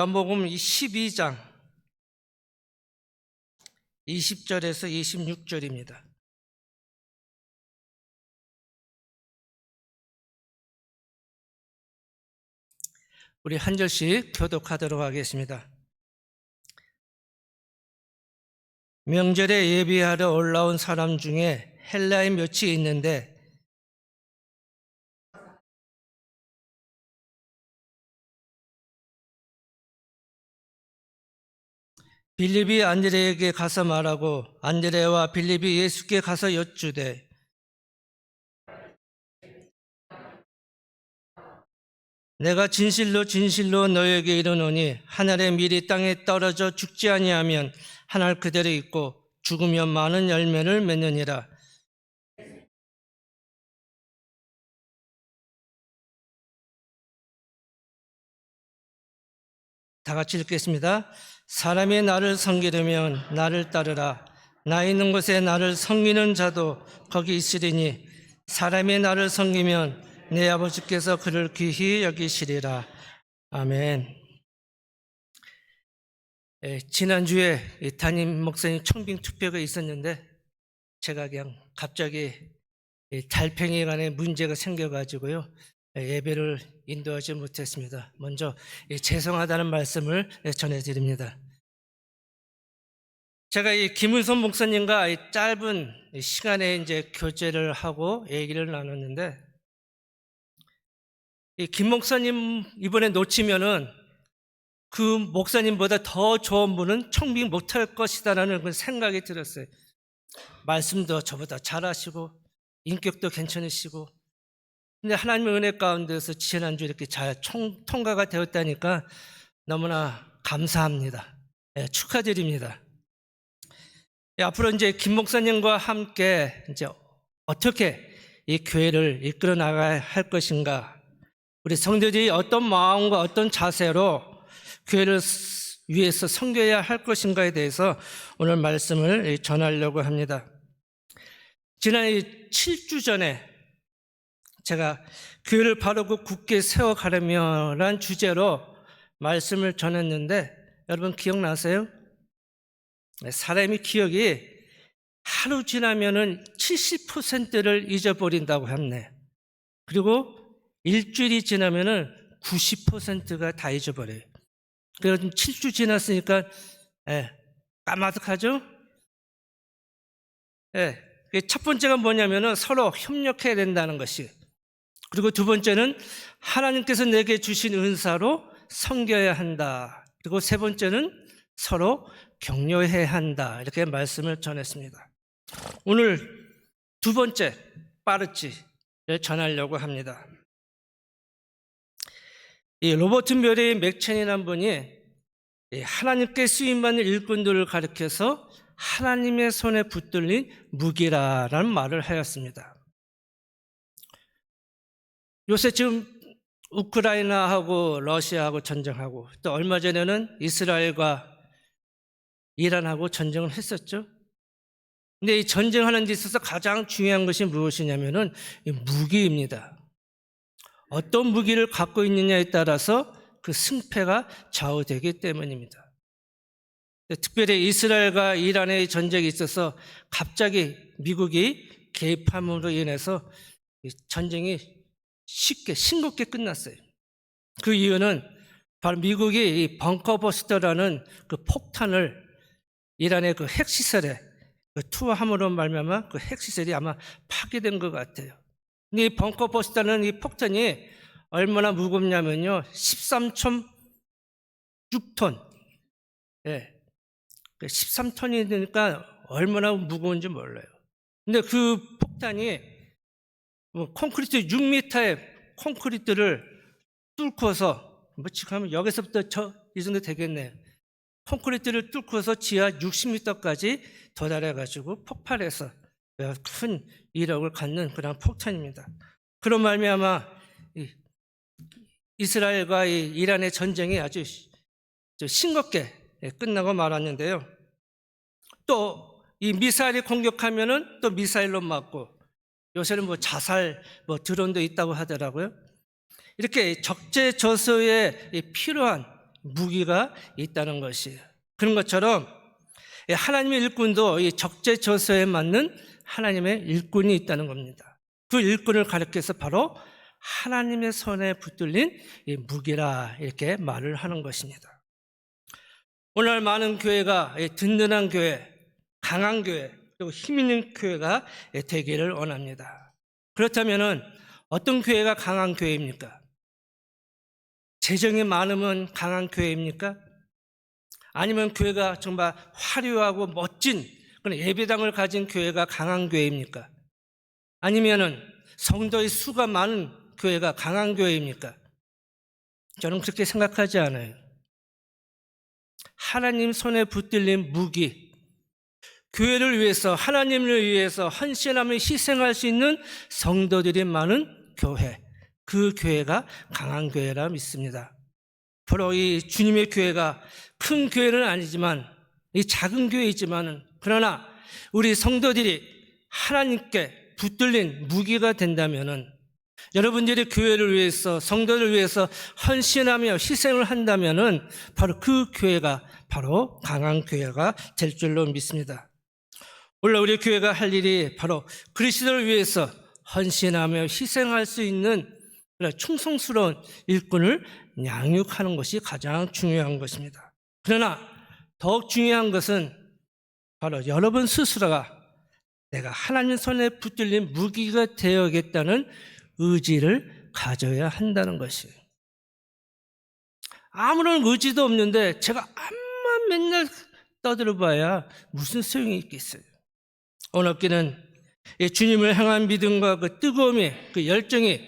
요한복음 12장 20절에서 26절입니다. 우리 한 절씩 교독하도록 하겠습니다. 명절에 예비하러 올라온 사람 중에 헬라인 몇이 있는데 빌립이 안드레에게 가서 말하고 안드레와 빌립이 예수께 가서 여쭈되 내가 진실로 진실로 너에게 이르노니 한 알의 밀이 땅에 떨어져 죽지 아니하면 한 알 그대로 있고 죽으면 많은 열매를 맺느니라. 다 같이 읽겠습니다. 사람이 나를 섬기려면 나를 따르라. 나 있는 곳에 나를 섬기는 자도 거기 있으리니 사람이 나를 섬기면 내 아버지께서 그를 귀히 여기시리라. 아멘. 지난주에 담임 목사님 청빙 투표가 있었는데 제가 그냥 갑자기 달팽이간에 문제가 생겨가지고요. 예배를 인도하지 못했습니다. 먼저 죄송하다는 말씀을 전해드립니다. 제가 이 김은선 목사님과 짧은 시간에 이제 교제를 하고 얘기를 나눴는데, 이 김 목사님 이번에 놓치면은 그 목사님보다 더 좋은 분은 청빙 못할 것이다라는 그런 생각이 들었어요. 말씀도 저보다 잘하시고 인격도 괜찮으시고, 근데 하나님의 은혜 가운데서 지난주 이렇게 잘 통과가 되었다니까 너무나 감사합니다. 축하드립니다. 앞으로 이제 김 목사님과 함께 이제 어떻게 이 교회를 이끌어 나가야 할 것인가, 우리 성도들이 어떤 마음과 어떤 자세로 교회를 위해서 섬겨야 할 것인가에 대해서 오늘 말씀을 전하려고 합니다. 지난 7주 전에 제가 교회를 바르고 굳게 세워가려면 주제로 말씀을 전했는데 여러분 기억나세요? 사람이 기억이 하루 지나면은 70%를 잊어버린다고 했네. 그리고 일주일이 지나면은 90%가 다 잊어버려요. 그래서 7주 지났으니까 까마득하죠? 첫 번째가 뭐냐면은 서로 협력해야 된다는 것이, 그리고 두 번째는 하나님께서 내게 주신 은사로 섬겨야 한다. 그리고 세 번째는 서로 격려해야 한다. 이렇게 말씀을 전했습니다. 오늘 두 번째 빠르지를 전하려고 합니다. 이 로버트 묘리 맥첸이라는 분이 하나님께 쓰임받는 일꾼들을 가리켜서 하나님의 손에 붙들린 무기라라는 말을 하였습니다. 요새 지금 우크라이나하고 러시아하고 전쟁하고 또 얼마 전에는 이스라엘과 이란하고 전쟁을 했었죠. 근데 이 전쟁하는 데 있어서 가장 중요한 것이 무엇이냐면은 무기입니다. 어떤 무기를 갖고 있느냐에 따라서 그 승패가 좌우되기 때문입니다. 특별히 이스라엘과 이란의 전쟁이 있어서 갑자기 미국이 개입함으로 인해서 전쟁이 쉽게 싱겁게 끝났어요. 그 이유는 바로 미국이 이 벙커버스터라는 그 폭탄을 이란의 그 핵시설에 투하함으로 말미암아 그 핵시설이 아마 파괴된 것 같아요. 근데 이 벙커버스터는 이 폭탄이 얼마나 무겁냐면요, 13.6톤. 13톤이 되니까 얼마나 무거운지 몰라요. 근데 그 폭탄이 콘크리트 6m의 콘크리트를 뚫고서, 지금 하면 여기서부터 이 정도 되겠네요. 콘크리트를 뚫고서 지하 60m까지 도달해가지고 폭발해서 큰 이력을 갖는 그런 폭탄입니다. 그런 말미암아 이스라엘과 이란의 전쟁이 아주 싱겁게 끝나고 말았는데요. 또 이 미사일이 공격하면은 또 미사일로 맞고, 요새는 자살 드론도 있다고 하더라고요. 이렇게 적재적소에 필요한 무기가 있다는 것이. 그런 것처럼 하나님의 일꾼도 이 적재적소에 맞는 하나님의 일꾼이 있다는 겁니다. 그 일꾼을 가리켜서 바로 하나님의 손에 붙들린 이 무기라 이렇게 말을 하는 것입니다. 오늘 많은 교회가 든든한 교회, 강한 교회, 그리고 힘 있는 교회가 되기를 원합니다. 그렇다면 어떤 교회가 강한 교회입니까? 재정이 많으면 강한 교회입니까? 아니면 교회가 정말 화려하고 멋진 그런 예배당을 가진 교회가 강한 교회입니까? 아니면은 성도의 수가 많은 교회가 강한 교회입니까? 저는 그렇게 생각하지 않아요. 하나님 손에 붙들린 무기, 교회를 위해서, 하나님을 위해서 헌신하며 희생할 수 있는 성도들이 많은 교회, 그 교회가 강한 교회라 믿습니다. 바로 이 주님의 교회가 큰 교회는 아니지만, 이 작은 교회이지만, 그러나 우리 성도들이 하나님께 붙들린 무기가 된다면은, 여러분들이 교회를 위해서, 성도를 위해서 헌신하며 희생을 한다면은 바로 그 교회가 바로 강한 교회가 될 줄로 믿습니다. 물론 우리 교회가 할 일이 바로 그리스도를 위해서 헌신하며 희생할 수 있는 충성스러운 일꾼을 양육하는 것이 가장 중요한 것입니다. 그러나 더욱 중요한 것은 바로 여러분 스스로가 내가 하나님 손에 붙들린 무기가 되어야겠다는 의지를 가져야 한다는 것이에요. 아무런 의지도 없는데 제가 암만 맨날 떠들어봐야 무슨 소용이 있겠어요. 오늘 학기는 주님을 향한 믿음과 그 뜨거움이, 그 열정이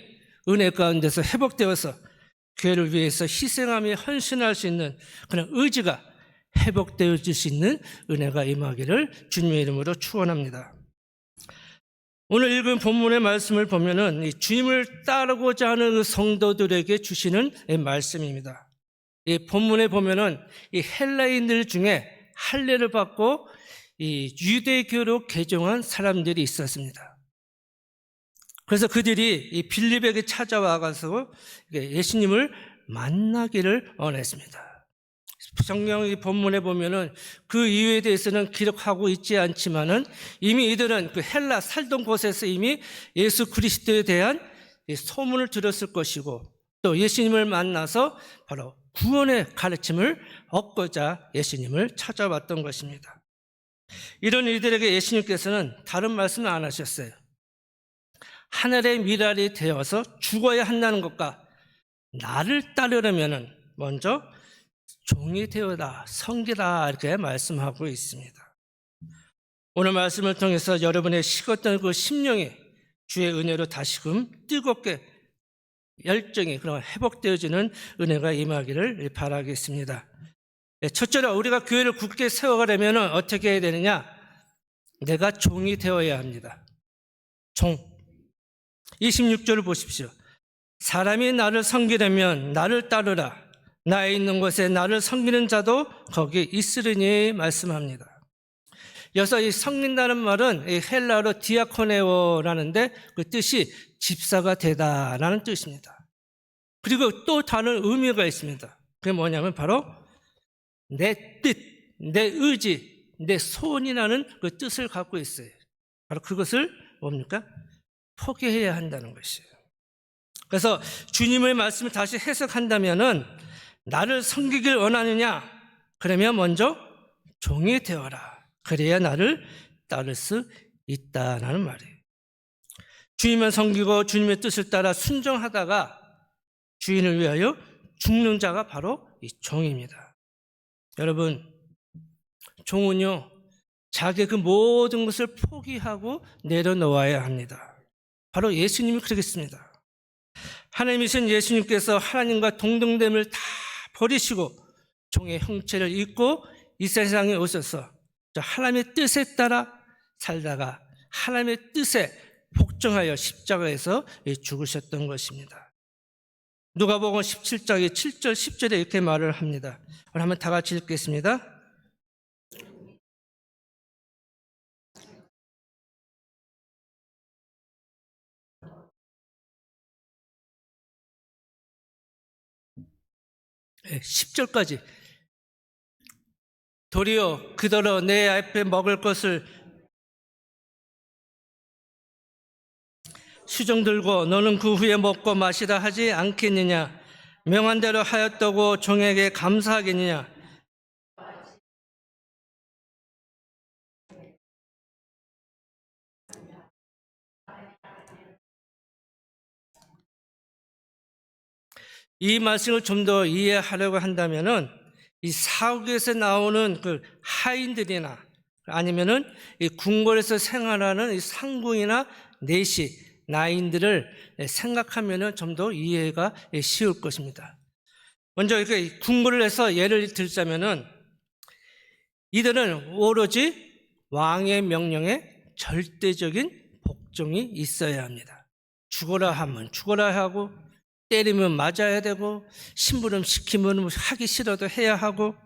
은혜 가운데서 회복되어서 교회를 위해서 희생하며 헌신할 수 있는 그런 의지가 회복되어질 수 있는 은혜가 임하기를 주님의 이름으로 축원합니다. 오늘 읽은 본문의 말씀을 보면은 주님을 따르고자 하는 그 성도들에게 주시는 말씀입니다. 이 본문에 보면은 이 헬라인들 중에 할례를 받고 이 유대교로 개종한 사람들이 있었습니다. 그래서 그들이 이 빌립에게 찾아와가서 예수님을 만나기를 원했습니다. 성경 이 본문에 보면은 그 이유에 대해서는 기록하고 있지 않지만은 이미 이들은 그 헬라 살던 곳에서 이미 예수 그리스도에 대한 소문을 들었을 것이고 또 예수님을 만나서 바로 구원의 가르침을 얻고자 예수님을 찾아왔던 것입니다. 이런 이들에게 예수님께서는 다른 말씀을 안 하셨어요. 하늘의 미랄이 되어서 죽어야 한다는 것과 나를 따르려면은 먼저 종이 되어라, 섬기라 이렇게 말씀하고 있습니다. 오늘 말씀을 통해서 여러분의 식었던 그 심령이 주의 은혜로 다시금 뜨겁게 열정이 그런 회복되어지는 은혜가 임하기를 바라겠습니다. 첫째로 우리가 교회를 굳게 세워가려면 어떻게 해야 되느냐? 내가 종이 되어야 합니다. 종. 26절을 보십시오. 사람이 나를 섬기려면 나를 따르라. 나에 있는 곳에 나를 섬기는 자도 거기 있으리니 말씀합니다. 여기서 이 섬긴다는 말은 헬라어로 디아코네오라는데 그 뜻이 집사가 되다라는 뜻입니다. 그리고 또 다른 의미가 있습니다. 그게 뭐냐면 바로 내 뜻, 내 의지, 내 소원이라는 그 뜻을 갖고 있어요. 바로 그것을 뭡니까? 포기해야 한다는 것이에요. 그래서 주님의 말씀을 다시 해석한다면은 나를 섬기길 원하느냐? 그러면 먼저 종이 되어라. 그래야 나를 따를 수 있다라는 말이에요. 주님을 섬기고 주님의 뜻을 따라 순종하다가 주인을 위하여 죽는 자가 바로 이 종입니다. 여러분, 종은요, 자기의 그 모든 것을 포기하고 내려놓아야 합니다. 바로 예수님이 그러겠습니다. 하나님이신 예수님께서 하나님과 동등됨을 다 버리시고 종의 형체를 입고 이 세상에 오셔서 하나님의 뜻에 따라 살다가 하나님의 뜻에 복종하여 십자가에서 죽으셨던 것입니다. 누가복음 17장의 7절 10절에 이렇게 말을 합니다. 오늘 한번 다 같이 읽겠습니다. 10절까지 도리어 그더러 내 앞에 먹을 것을 수종 들고 너는 그 후에 먹고 마시라 하지 않겠느냐? 명한 대로 하였다고 종에게 감사하겠느냐? 이 말씀을 좀 더 이해하려고 한다면은 이 사국에서 나오는 그 하인들이나 아니면은 이 궁궐에서 생활하는 이 상궁이나 내시 나인들을 생각하면은 좀 더 이해가 쉬울 것입니다. 먼저 이렇게 궁궐을 해서 예를 들자면은 이들은 오로지 왕의 명령에 절대적인 복종이 있어야 합니다. 죽어라 하면 죽어라 하고 때리면 맞아야 되고 심부름 시키면 하기 싫어도 해야 하고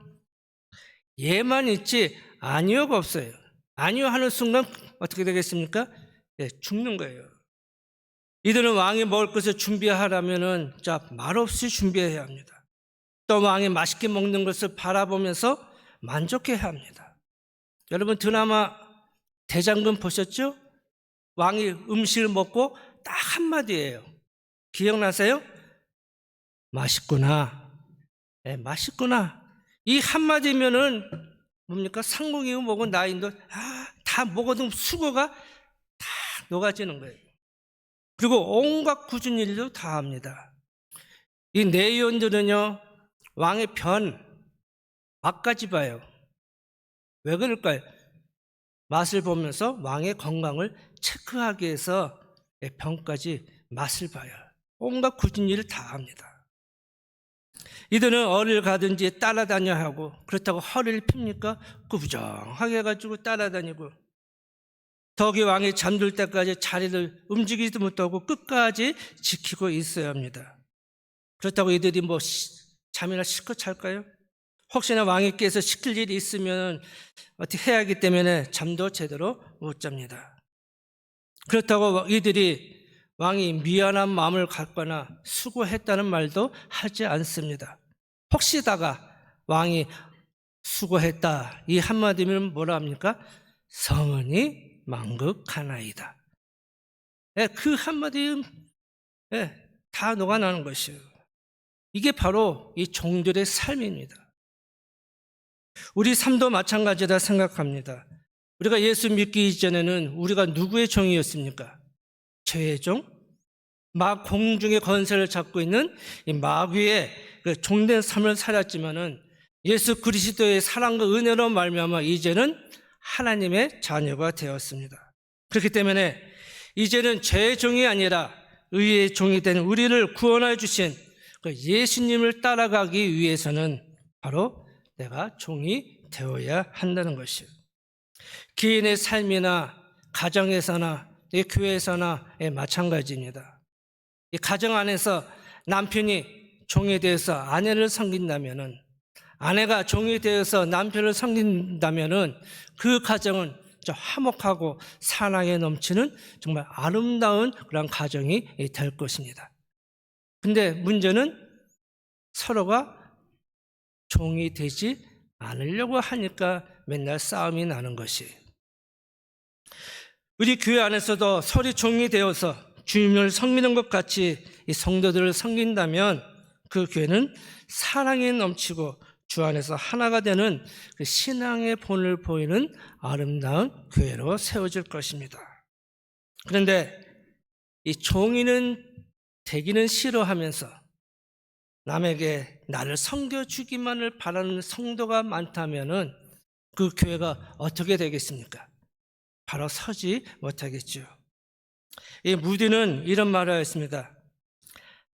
예만 있지 아니오가 없어요. 아니오 하는 순간 어떻게 되겠습니까? 죽는 거예요. 이들은 왕이 먹을 것을 준비하려면은 말없이 준비해야 합니다. 또 왕이 맛있게 먹는 것을 바라보면서 만족해야 합니다. 여러분 드라마 대장금 보셨죠? 왕이 음식을 먹고 딱 한마디예요. 기억나세요? 맛있구나. 맛있구나. 이 한마디면은 뭡니까? 상궁이고 뭐고 나인도 다 먹어도 수고가 다 녹아지는 거예요. 그리고 온갖 굳은 일도 다 합니다. 이 내의원들은요 왕의 변 맛까지 봐요. 왜 그럴까요? 맛을 보면서 왕의 건강을 체크하기 위해서 변까지 맛을 봐요. 온갖 굳은 일을 다 합니다. 이들은 어딜 가든지 따라다녀야 하고 그렇다고 허리를 핍니까? 구부정하게 해가지고 따라다니고 덕이 왕이 잠들 때까지 자리를 움직이지도 못하고 끝까지 지키고 있어야 합니다. 그렇다고 이들이 잠이나 실컷 잘까요? 혹시나 왕이 깨서 시킬 일이 있으면 어떻게 해야 하기 때문에 잠도 제대로 못 잡니다. 그렇다고 이들이 왕이 미안한 마음을 갖거나 수고했다는 말도 하지 않습니다. 혹시다가 왕이 수고했다 이 한마디면 뭐라 합니까? 성은이 만극하나이다. 그 한마디 다 녹아나는 것이에요. 이게 바로 이 종들의 삶입니다. 우리 삶도 마찬가지다 생각합니다. 우리가 예수 믿기 이전에는 우리가 누구의 종이었습니까? 죄의 종? 공중의 권세를 잡고 있는 이 마귀의 그 종된 삶을 살았지만은 예수 그리스도의 사랑과 은혜로 말미암아 이제는 하나님의 자녀가 되었습니다. 그렇기 때문에 이제는 죄의 종이 아니라 의의 종이 된 우리를 구원해 주신 그 예수님을 따라가기 위해서는 바로 내가 종이 되어야 한다는 것이에요. 개인의 삶이나 가정에서나 교회에서나 마찬가지입니다. 이 가정 안에서 남편이 종이 되어서 아내를 섬긴다면은 아내가 종이 되어서 남편을 섬긴다면은 그 가정은 화목하고 사랑에 넘치는 정말 아름다운 그런 가정이 될 것입니다. 근데 문제는 서로가 종이 되지 않으려고 하니까 맨날 싸움이 나는 것이에요. 우리 교회 안에서도 서로 종이 되어서 주님을 섬기는 것 같이 이 성도들을 섬긴다면 그 교회는 사랑이 넘치고 주 안에서 하나가 되는 그 신앙의 본을 보이는 아름다운 교회로 세워질 것입니다. 그런데 이 종이는 되기는 싫어하면서 남에게 나를 섬겨주기만을 바라는 성도가 많다면은 그 교회가 어떻게 되겠습니까? 바로 서지 못하겠죠. 이 무디는 이런 말을 하였습니다.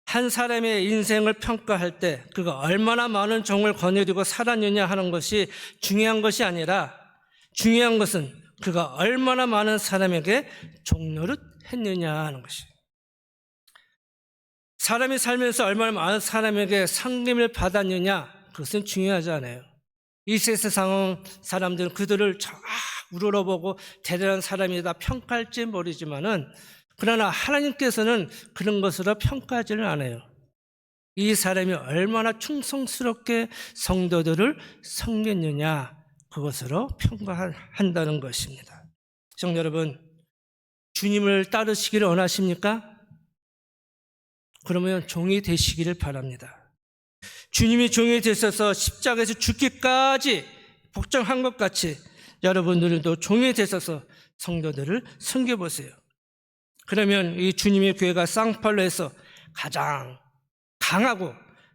한 사람의 인생을 평가할 때 그가 얼마나 많은 종을 거느리고 살았느냐 하는 것이 중요한 것이 아니라 중요한 것은 그가 얼마나 많은 사람에게 종노릇 했느냐 하는 것이에요. 사람이 살면서 얼마나 많은 사람에게 섬김을 받았느냐 그것은 중요하지 않아요. 이 세상 사람들은 그들을 우러러보고 대단한 사람이다 평가할지 모르지만은 그러나 하나님께서는 그런 것으로 평가하지는 않아요. 이 사람이 얼마나 충성스럽게 성도들을 섬겼느냐, 그것으로 평가한다는 것입니다. 시청자 여러분, 주님을 따르시기를 원하십니까? 그러면 종이 되시기를 바랍니다. 주님이 종이 되셔서 십자가에서 죽기까지 복종한 것 같이 여러분들도 종이 되셔서 성도들을 섬겨보세요. 그러면 이 주님의 교회가 쌍팔로에서 가장 강하고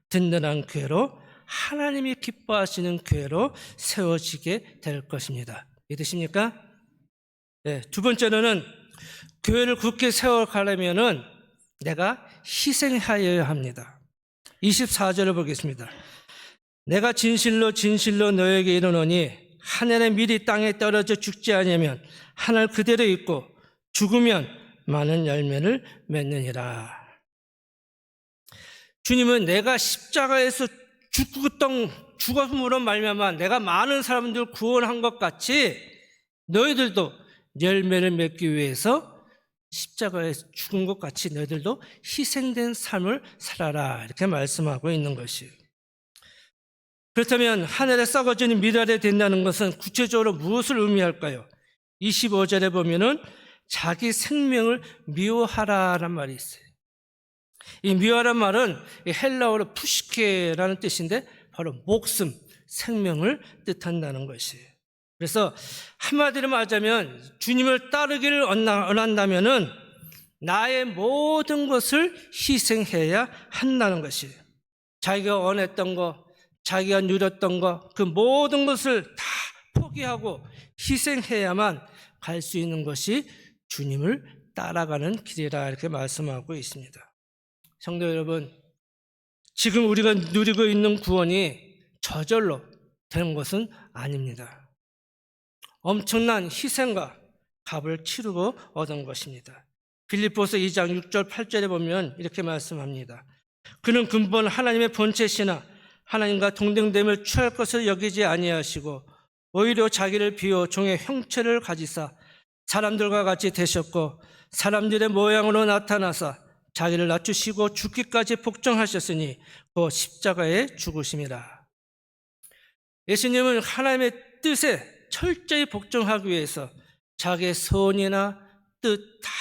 든든한 교회로, 하나님이 기뻐하시는 교회로 세워지게 될 것입니다. 믿으십니까? 네, 두 번째로는 교회를 굳게 세워가려면은 내가 희생하여야 합니다. 24절을 보겠습니다. 내가 진실로 진실로 너에게 이르노니 하늘의 밀이 땅에 떨어져 죽지 아니하면 하늘 그대로 있고 죽으면 많은 열매를 맺느니라. 주님은 내가 십자가에서 죽었음으로 말미암아 내가 많은 사람들을 구원한 것 같이 너희들도 열매를 맺기 위해서 십자가에서 죽은 것 같이 너희들도 희생된 삶을 살아라, 이렇게 말씀하고 있는 것이에요. 그렇다면 하늘에 썩어지는 밀알이 된다는 것은 구체적으로 무엇을 의미할까요? 25절에 보면은 자기 생명을 미워하라란 말이 있어요. 이 미워하란 말은 헬라어로 푸시케라는 뜻인데 바로 목숨, 생명을 뜻한다는 것이에요. 그래서 한마디로 말하자면 주님을 따르기를 원한다면은 나의 모든 것을 희생해야 한다는 것이에요. 자기가 원했던 거, 자기가 누렸던 거, 그 모든 것을 다 포기하고 희생해야만 갈 수 있는 것이 주님을 따라가는 길이라, 이렇게 말씀하고 있습니다. 성도 여러분, 지금 우리가 누리고 있는 구원이 저절로 되는 것은 아닙니다. 엄청난 희생과 값을 치르고 얻은 것입니다. 빌립보서 2장 6절 8절에 보면 이렇게 말씀합니다. 그는 근본 하나님의 본체시나 하나님과 동등됨을 취할 것을 여기지 아니하시고 오히려 자기를 비워 종의 형체를 가지사 사람들과 같이 되셨고 사람들의 모양으로 나타나사 자기를 낮추시고 죽기까지 복종하셨으니 그 십자가에 죽으심이라. 예수님은 하나님의 뜻에 철저히 복종하기 위해서 자기의 선이나 뜻 다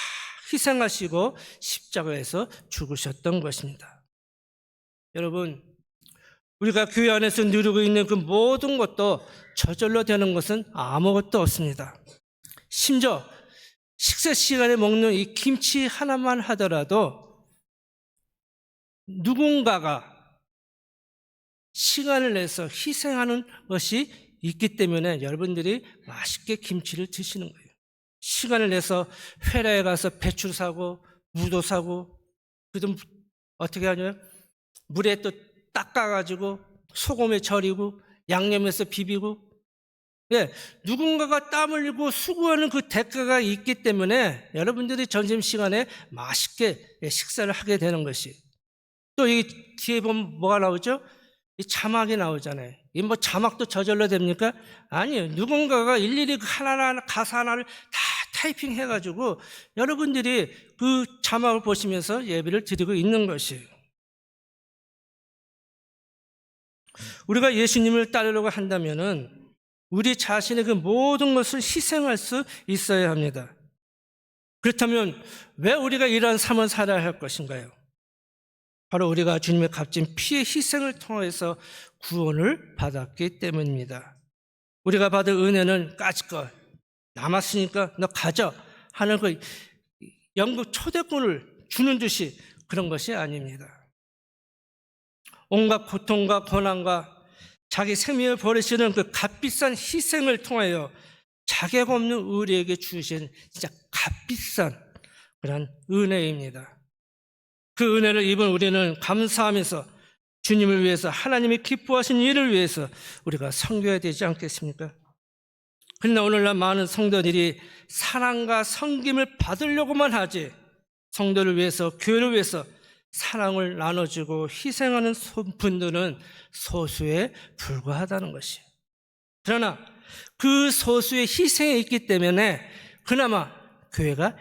희생하시고 십자가에서 죽으셨던 것입니다. 여러분, 우리가 교회 안에서 누리고 있는 그 모든 것도 저절로 되는 것은 아무것도 없습니다. 심지어 식사 시간에 먹는 이 김치 하나만 하더라도 누군가가 시간을 내서 희생하는 것이 있기 때문에 여러분들이 맛있게 김치를 드시는 거예요. 시간을 내서 회라에 가서 배추 사고 무도 사고, 그래도 어떻게 하냐, 물에 또 닦아가지고 소금에 절이고 양념해서 비비고, 누군가가 땀 흘리고 수고하는 그 대가가 있기 때문에 여러분들이 점심시간에 맛있게 식사를 하게 되는 것이. 또 이 뒤에 보면 뭐가 나오죠? 이 자막이 나오잖아요. 이 뭐 자막도 저절로 됩니까? 아니에요. 누군가가 일일이 하나하나 가사 하나를 다 타이핑 해가지고 여러분들이 그 자막을 보시면서 예배를 드리고 있는 것이에요. 우리가 예수님을 따르려고 한다면은 우리 자신의 그 모든 것을 희생할 수 있어야 합니다. 그렇다면 왜 우리가 이러한 삶을 살아야 할 것인가요? 바로 우리가 주님의 값진 피의 희생을 통해서 구원을 받았기 때문입니다. 우리가 받은 은혜는 까짓것 남았으니까 너 가져 하는 그 영국 초대권을 주는 듯이 그런 것이 아닙니다. 온갖 고통과 고난과 자기 생명을 버리시는 그 값비싼 희생을 통하여 자격 없는 우리에게 주신 진짜 값비싼 그런 은혜입니다. 그 은혜를 입은 우리는 감사하면서 주님을 위해서, 하나님이 기뻐하신 일을 위해서 우리가 섬겨야 되지 않겠습니까? 그러나 오늘날 많은 성도들이 사랑과 섬김을 받으려고만 하지 성도를 위해서, 교회를 위해서 사랑을 나눠주고 희생하는 분들은 소수에 불과하다는 것이에요. 그러나 그 소수의 희생이 있기 때문에 그나마 교회가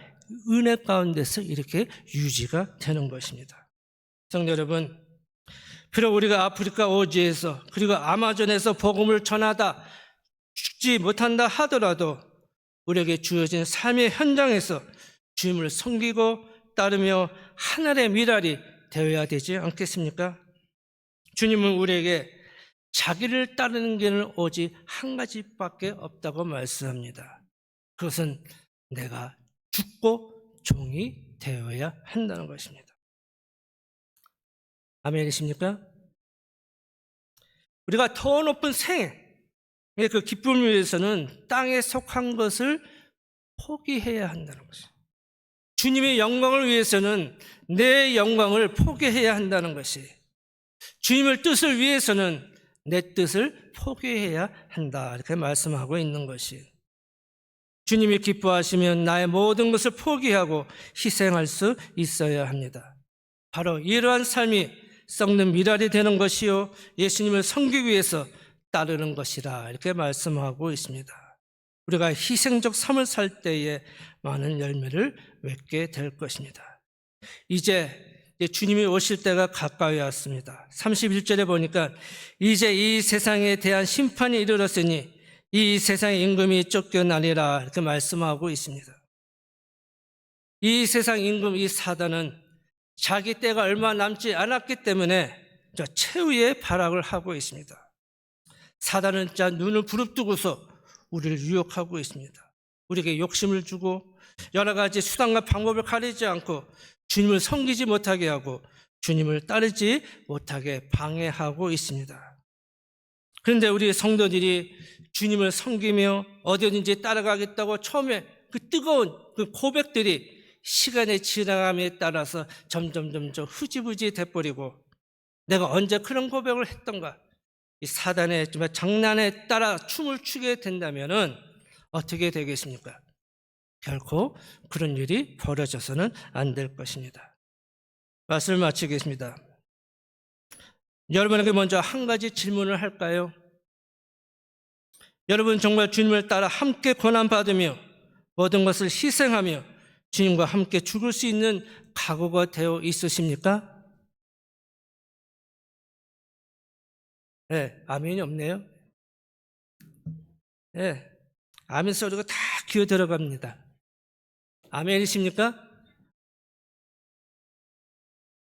은혜 가운데서 이렇게 유지가 되는 것입니다. 성도 여러분, 비록 우리가 아프리카 오지에서 그리고 아마존에서 복음을 전하다 죽지 못한다 하더라도 우리에게 주어진 삶의 현장에서 주님을 섬기고 따르며 하늘의 미랄이 되어야 되지 않겠습니까? 주님은 우리에게 자기를 따르는 길은 오직 한 가지밖에 없다고 말씀합니다. 그것은 내가 죽고 종이 되어야 한다는 것입니다. 아멘이십니까? 우리가 더 높은 생애, 그 기쁨을 위해서는 땅에 속한 것을 포기해야 한다는 것이죠. 주님의 영광을 위해서는 내 영광을 포기해야 한다는 것이, 주님의 뜻을 위해서는 내 뜻을 포기해야 한다, 이렇게 말씀하고 있는 것이, 주님이 기뻐하시면 나의 모든 것을 포기하고 희생할 수 있어야 합니다. 바로 이러한 삶이 썩는 미랄이 되는 것이요 예수님을 섬기기 위해서 따르는 것이라, 이렇게 말씀하고 있습니다. 우리가 희생적 삶을 살 때에 많은 열매를 맺게 될 것입니다. 이제 주님이 오실 때가 가까이 왔습니다. 31절에 보니까 이제 이 세상에 대한 심판이 이르렀으니 이 세상의 임금이 쫓겨나리라, 이렇게 말씀하고 있습니다. 이 세상 임금, 이 사단은 자기 때가 얼마 남지 않았기 때문에 최후의 발악을 하고 있습니다. 사단은 눈을 부릅뜨고서 우리를 유혹하고 있습니다. 우리에게 욕심을 주고 여러 가지 수단과 방법을 가리지 않고 주님을 섬기지 못하게 하고 주님을 따르지 못하게 방해하고 있습니다. 그런데 우리 성도들이 주님을 섬기며 어디든지 따라가겠다고 처음에 그 뜨거운 그 고백들이 시간의 지나감에 따라서 점점 흐지부지 돼버리고, 내가 언제 그런 고백을 했던가, 이 사단의 장난에 따라 춤을 추게 된다면 어떻게 되겠습니까? 결코 그런 일이 벌어져서는 안 될 것입니다. 말씀을 마치겠습니다. 여러분에게 먼저 한 가지 질문을 할까요? 여러분 정말 주님을 따라 함께 고난받으며 모든 것을 희생하며 주님과 함께 죽을 수 있는 각오가 되어 있으십니까? 네, 아멘이 없네요. 네, 아멘 소리가 다 귀에 들어갑니다. 아멘이십니까?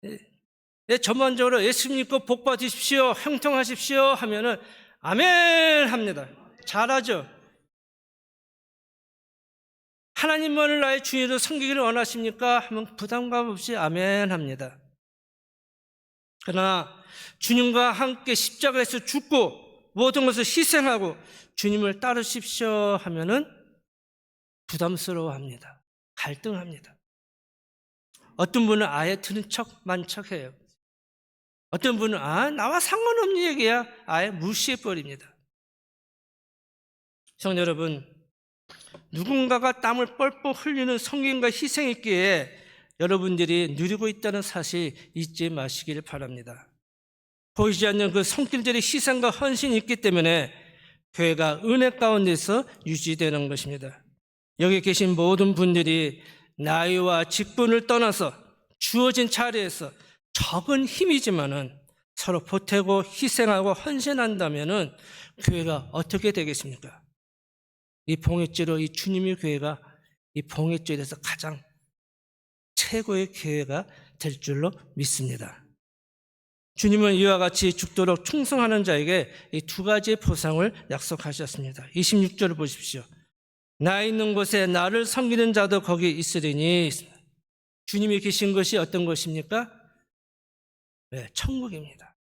네, 전반적으로 예수 믿고 복 받으십시오, 형통하십시오 하면은 아멘 합니다. 잘하죠? 하나님만을 나의 주인으로 섬기기를 원하십니까? 하면 부담감 없이 아멘 합니다. 그러나 주님과 함께 십자가에서 죽고 모든 것을 희생하고 주님을 따르십시오 하면은 부담스러워합니다. 갈등합니다. 어떤 분은 아예 들은 척만 척해요. 어떤 분은 나와 상관없는 얘기야, 아예 무시해버립니다. 시청자 여러분, 누군가가 땀을 뻘뻘 흘리는 섬김과 희생이 있기에 여러분들이 누리고 있다는 사실 잊지 마시길 바랍니다. 보이지 않는 그 손길들의 희생과 헌신이 있기 때문에 교회가 은혜 가운데서 유지되는 것입니다. 여기 계신 모든 분들이 나이와 직분을 떠나서 주어진 자리에서 적은 힘이지만은 서로 보태고 희생하고 헌신한다면은 교회가 어떻게 되겠습니까? 이 봉해죄로 이 주님의 교회가 이 봉해죄에 대해서 가장 최고의 교회가 될 줄로 믿습니다. 주님은 이와 같이 죽도록 충성하는 자에게 이 두 가지의 보상을 약속하셨습니다. 26절을 보십시오. 나 있는 곳에 나를 섬기는 자도 거기 있으리니. 주님이 계신 것이 어떤 것입니까? 네, 천국입니다.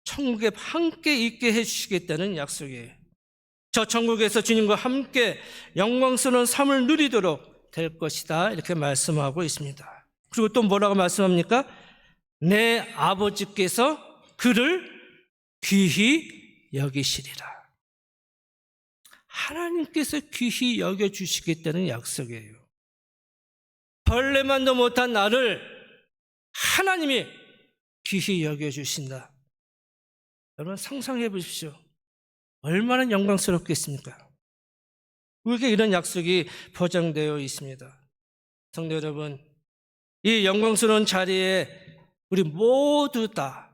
천국에 함께 있게 해주시겠다는 약속이에요. 저 천국에서 주님과 함께 영광스러운 삶을 누리도록 될 것이다, 이렇게 말씀하고 있습니다. 그리고 또 뭐라고 말씀합니까? 내 아버지께서 그를 귀히 여기시리라. 하나님께서 귀히 여겨주시겠다는 약속이에요. 벌레만도 못한 나를 하나님이 귀히 여겨주신다. 여러분 상상해 보십시오. 얼마나 영광스럽겠습니까? 우리에게 이런 약속이 보장되어 있습니다. 성도 여러분, 이 영광스러운 자리에 우리 모두 다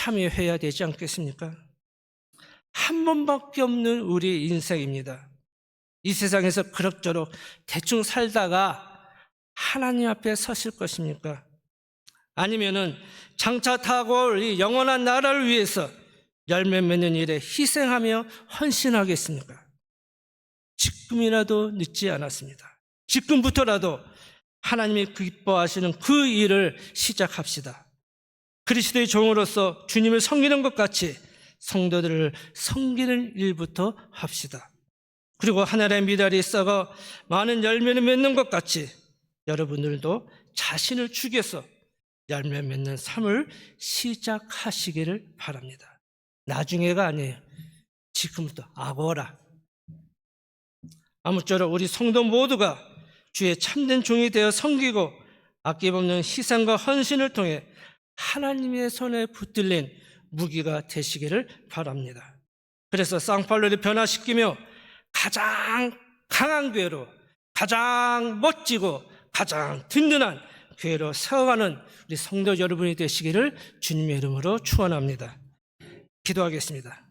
참여해야 되지 않겠습니까? 한 번밖에 없는 우리 인생입니다. 이 세상에서 그럭저럭 대충 살다가 하나님 앞에 서실 것입니까? 아니면은 장차 타고 올 이 영원한 나라를 위해서 열매 맺는 일에 희생하며 헌신하겠습니까? 지금이라도 늦지 않았습니다. 지금부터라도 하나님이 기뻐하시는 그 일을 시작합시다. 그리스도의 종으로서 주님을 섬기는 것 같이 성도들을 섬기는 일부터 합시다. 그리고 하늘의 미달이 썩어 많은 열매를 맺는 것 같이 여러분들도 자신을 죽여서 열매 맺는 삶을 시작하시기를 바랍니다. 나중에가 아니에요. 지금부터 아고라. 아무쪼록 우리 성도 모두가 주의 참된 종이 되어 섬기고 아낌없는 희생과 헌신을 통해 하나님의 손에 붙들린 무기가 되시기를 바랍니다. 그래서 상팔로를 변화시키며 가장 강한 교회로, 가장 멋지고 가장 든든한 교회로 세워가는 우리 성도 여러분이 되시기를 주님의 이름으로 축원합니다. 기도하겠습니다.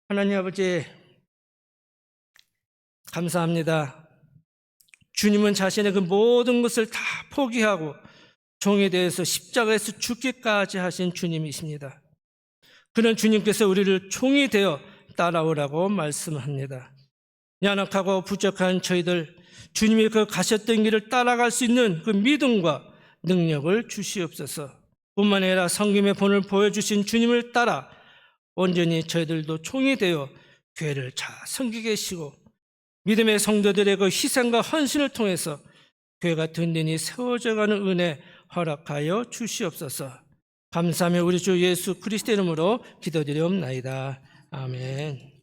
하나님 아버지, 감사합니다. 주님은 자신의 그 모든 것을 다 포기하고 종에 대해서 십자가에서 죽기까지 하신 주님이십니다. 그런 주님께서 우리를 종이 되어 따라오라고 말씀합니다. 연약하고 부족한 저희들, 주님이 그 가셨던 길을 따라갈 수 있는 그 믿음과 능력을 주시옵소서. 뿐만 아니라 섬김의 본을 보여주신 주님을 따라 온전히 저희들도 종이 되어 교회를 잘 섬기게 하시고 믿음의 성도들의 그 희생과 헌신을 통해서 교회가 든든히 세워져가는 은혜 허락하여 주시옵소서. 감사하며 우리 주 예수 그리스도 이름으로 기도드리옵나이다. 아멘.